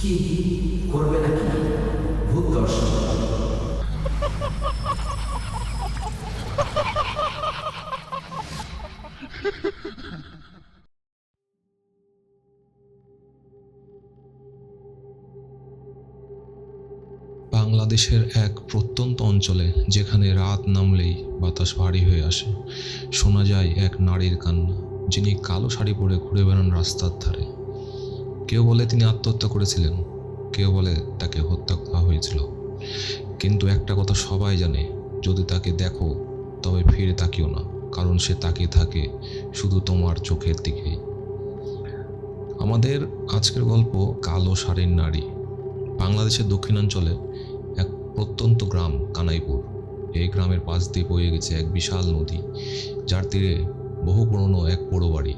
কি করবে নাকি ভূত দর্শন? বাংলাদেশের এক প্রত্যন্ত অঞ্চলে, যেখানে রাত নামলেই বাতাস ভারী হয়ে আসে, শোনা যায় এক নারীর কান্না, যিনি কালো শাড়ি পরে ঘুরে বেড়ান রাস্তার ধারে। কেউ বলে তিনি আত্মহত্যা করেছিলেন, কেউ বলে তাকে হত্যা করা হয়েছিল। কিন্তু একটা কথা সবাই জানে, যদি তাকে দেখো তবে ফিরে তাকিও না, কারণ সে তাকিয়ে থাকে শুধু তোমার চোখের দিকেই। আমাদের আজকের গল্প কালো শাড়ির নারী। বাংলাদেশের দক্ষিণাঞ্চলে এক প্রত্যন্ত গ্রাম কানাইপুর। এই গ্রামের পাশ দিয়ে বয়ে গেছে এক বিশাল নদী, যার তীরে বহু পুরনো এক পোড়ো বাড়ি।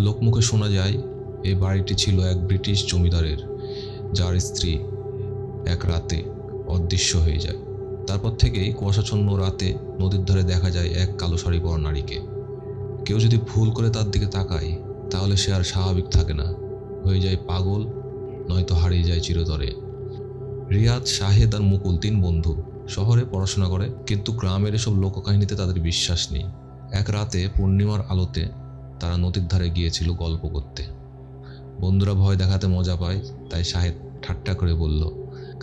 লোকমুখে শোনা যায় এই বাড়িটি ছিল এক ব্রিটিশ জমিদারের, যার স্ত্রী এক রাতে অদৃশ্য হয়ে যায়। তারপর থেকেই কুয়াশাচ্ছন্ন রাতে নদীর ধারে দেখা যায় এক কালো শাড়ি পরা নারীকে। কেউ যদি ভুল করে তার দিকে তাকায়, তাহলে সে আর স্বাভাবিক থাকে না, হয়ে যায় পাগল, নয়তো হারিয়ে যায় চিরতরে। রিয়াদ, শাহেদ আর মুকুল 3 বন্ধু শহরে পড়াশোনা করে, কিন্তু গ্রামের এসব লোককাহিনীতে তাদের বিশ্বাস নেই। এক রাতে পূর্ণিমার আলোতে তারা নদীর ধারে গিয়েছিল গল্প করতে। বন্ধুরা ভয় দেখাতে মজা পায়, তাই শাহেদ ঠাট্টা করে বলল,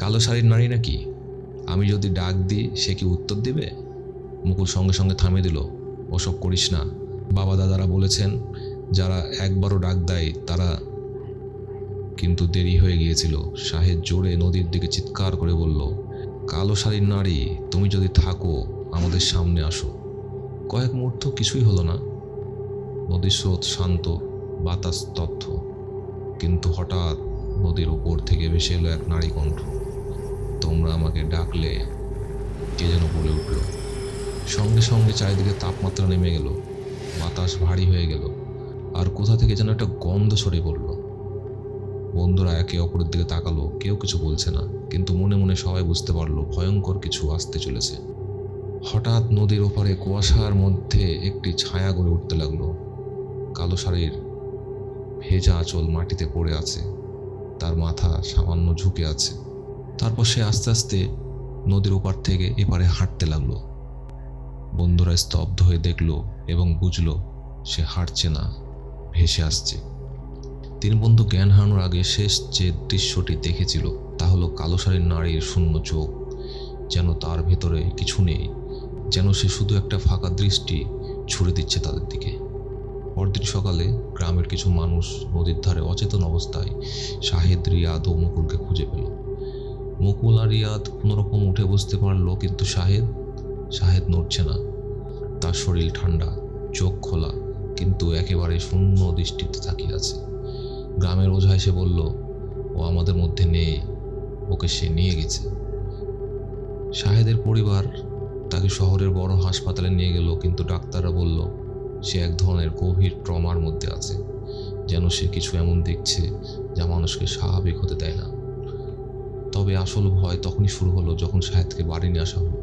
কালো শাড়ির নারী নাকি? আমি যদি ডাক দিই সে কি উত্তর দিবে? মুকুল সঙ্গে সঙ্গে থামিয়ে দিল, ওসব করিস না। বাবা দাদারা বলেছেন, যারা একবারও ডাক দেয় তারা। কিন্তু দেরি হয়ে গিয়েছিল। শাহেদ জোরে নদীর দিকে চিৎকার করে বলল, কালো শাড়ির নারী, তুমি যদি থাকো আমাদের সামনে আসো। কয়েক মুহূর্ত কিছুই হলো না। নদীর স্রোত শান্ত, বাতাস স্তব্ধ, কিন্তু হঠাৎ নদীর উপর থেকে ভেসে এলো এক নারী কণ্ঠ। তোমরা আমাকে ডাকলে? কে যেন বলে উঠল। সঙ্গে সঙ্গে চারিদিকে তাপমাত্রা নেমে গেল, বাতাস ভারী হয়ে গেল, আর কোথা থেকে যেন একটা গন্ধ ছড়িয়ে পড়ল। বন্ধুরা একে অপরের দিকে তাকালো, কেউ কিছু বলছে না, কিন্তু মনে মনে সবাই বুঝতে পারলো ভয়ঙ্কর কিছু আসতে চলেছে। হঠাৎ নদীর ওপারে কুয়াশার মধ্যে একটি ছায়া গড়ে উঠতে লাগলো। কালো শাড়ির ভেজা আঁচল মাটিতে পড়ে আছে, তার মাথা সামান্য ঝুঁকে আছে। তারপর সে আস্তে আস্তে নদীর ওপার থেকে এপারে হাঁটতে লাগলো। বন্ধুরা স্তব্ধ হয়ে দেখলো এবং বুঝলো সে হাঁটছে না, ভেসে আসছে। 3 বন্ধু জ্ঞান হারানোর আগে শেষ যে দৃশ্যটি দেখেছিল তা হলো কালো শাড়ির নারীর শূন্য চোখ, যেন তার ভেতরে কিছু নেই, যেন সে শুধু একটা ফাঁকা দৃষ্টি ছুড়ে দিচ্ছে তাদের দিকে। পরদিন সকালে গ্রামের কিছু মানুষ নদীর ধারে অচেতন অবস্থায় শাহেদ, রিয়াদ ও মুকুলকে খুঁজে পেল। মুকুল আর রিয়াদ কোনোরকম উঠে বসতে পারলো, কিন্তু শাহেদ নড়ছে না। তার শরীর ঠান্ডা, চোখ খোলা, কিন্তু একেবারে শূন্য দৃষ্টিতে তাকিয়ে আছে। গ্রামের ওঝা এসে বলল, ও আমাদের মধ্যে নেই, ওকে সে নিয়ে গেছে। শাহেদের পরিবার তাকে শহরের বড় হাসপাতালে নিয়ে গেল, কিন্তু ডাক্তাররা বলল সে এক ধরনের গভীর ট্রমার মধ্যে আছে, যেন সে কিছু এমন দেখছে যা মানুষকে স্বাভাবিক হতে দেয় না। তবে আসল ভয় তখনই শুরু হলো যখন শাহেদকে বাড়ি নিয়ে আসা হলো।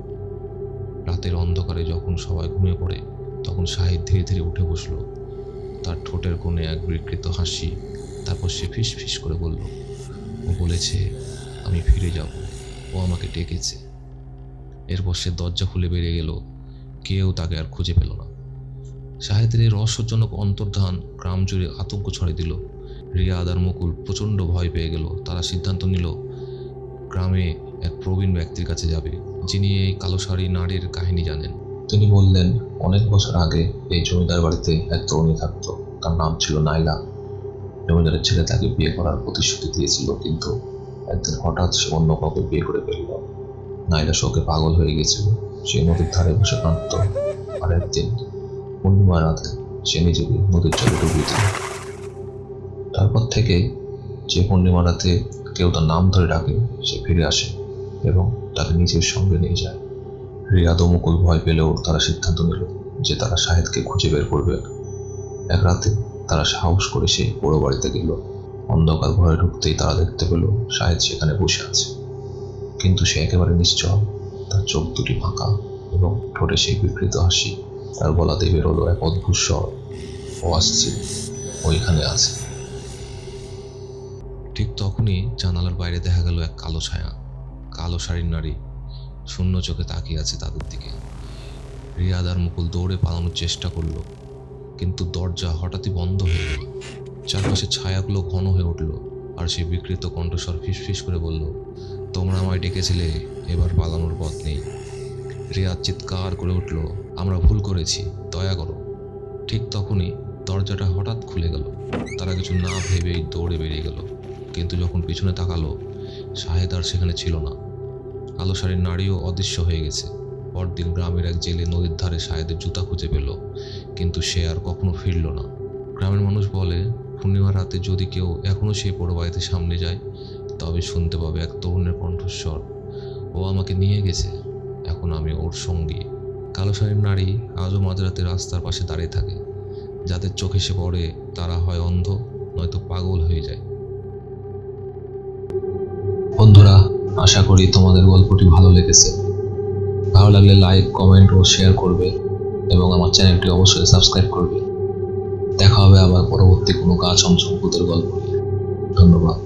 রাতের অন্ধকারে যখন সবাই ঘুমিয়ে পড়ে, তখন শাহেদ ধীরে ধীরে উঠে বসলো। তার ঠোঁটের কোণে এক বিকৃত হাসি। তারপর সে ফিস ফিস করে বলল, ও বলেছে আমি ফিরে যাব, ও আমাকে ডেকেছে। এরপর সে দরজা খুলে বেরিয়ে গেল। কেউ তাকে আর খুঁজে পেল না। শাহেদের এই রহস্যজনক অন্তর্ধান গ্রাম জুড়ে আতঙ্ক ছড়িয়ে দিল। রিয়াদ আর মুকুল প্রচণ্ড ভয় পেয়ে গেল। তারা সিদ্ধান্ত নিল গ্রামে এক প্রবীণ ব্যক্তির কাছে যাবে, যিনি এই কালো শাড়ি নারীর কাহিনী জানেন। তিনি বললেন, অনেক বছর আগে এই জমিদার বাড়িতে এক তরুণী থাকতো। তার নাম ছিল নাইলা। জমিদারের ছেলে তাকে বিয়ে করার প্রতিশ্রুতি দিয়েছিল, কিন্তু একদিন হঠাৎ সে অন্য কাউকে বিয়ে করে ফেলল। নাইলা শোকে পাগল হয়ে গেছিল। সে নদীর ধারে বসে কাঁদত। আর একদিন পূর্ণিমা রাতে সে নিজেকে নদীর জলে ডুবিয়ে দিল। তারপর থেকে যে পূর্ণিমা রাতে কেউ তার নাম ধরে ডাকে, সে ফিরে আসে এবং তাকে নিজের সঙ্গে নিয়ে যায়। রিয়াদ ও মুকুল ভয় পেলেও তারা সিদ্ধান্ত নিল যে তারা শাহেদকে খুঁজে বের করবে। এক রাতে তারা সাহস করে সেই বড় বাড়িতে গেল। অন্ধকার ঘরে ঢুকতেই তারা দেখতে পেল শাহেদ সেখানে বসে আছে, কিন্তু সে একেবারে নিশ্চল। তার চোখ দুটি ফাঁকা এবং ঠোঁটে সেই বিকৃত হাসি। তার গলাতে বেরোলো এক অদ্ভুত স্বর, ও আসছে, ও এখানে আছে। ঠিক তখনই জানালার বাইরে দেখা গেল এক কালো ছায়া। কালো শাড়ির নারী শূন্য চোখে তাকিয়ে আছে তাদের দিকে। রিয়াদ আর মুকুল দৌড়ে পালানোর চেষ্টা করলো, কিন্তু দরজা হঠাৎই বন্ধ হয়ে গেল। চারপাশে ছায়াগুলো ঘন হয়ে উঠল, আর সেই বিকৃত কণ্ঠস্বর ফিসফিস করে বলল, তোমরা আমায় ডেকেছিলে, এবার পালানোর পথ নেই। রিয়াদ চিৎকার করে উঠল, আমরা ভুল করেছি, দয়া করো। ঠিক তখনই দরজাটা হঠাৎ খুলে গেল। তারা কিছু না ভেবেই দৌড়ে বেরিয়ে গেল, কিন্তু যখন পিছনে তাকালো, শাহেদ আর সেখানে ছিল না। কালো শাড়ির নারীও অদৃশ্য হয়ে গেছে। পরদিন গ্রামের এক জেলে নদীর ধারে শাহেদের জুতা খুঁজে পেল, কিন্তু সে আর কখনো ফিরল না। গ্রামের মানুষ বলে, পূর্ণিমার রাতে যদি কেউ এখনো সেই পোড়ো বাড়িতে সামনে যায়, তবে শুনতে পাবে এক তরুণের কণ্ঠস্বর, ও আমাকে নিয়ে গেছে, এখন আমি ওর সঙ্গী। কালো শাড়ির নারী আজও মাঝরাতে রাস্তার পাশে দাঁড়িয়ে থাকে। যাদের চোখে সে পড়ে তারা হয় অন্ধ, নয়তো পাগল হয়ে যায়। বন্ধুরা, আশা করি তোমাদের গল্পটি ভালো লেগেছে। ভালো লাগলে লাইক, কমেন্ট ও শেয়ার করবে, এবং আমার চ্যানেলটি অবশ্যই সাবস্ক্রাইব করবে। দেখা হবে আবার পরবর্তী কোনো গা ছমছম ভূতের গল্প নিয়ে। ধন্যবাদ।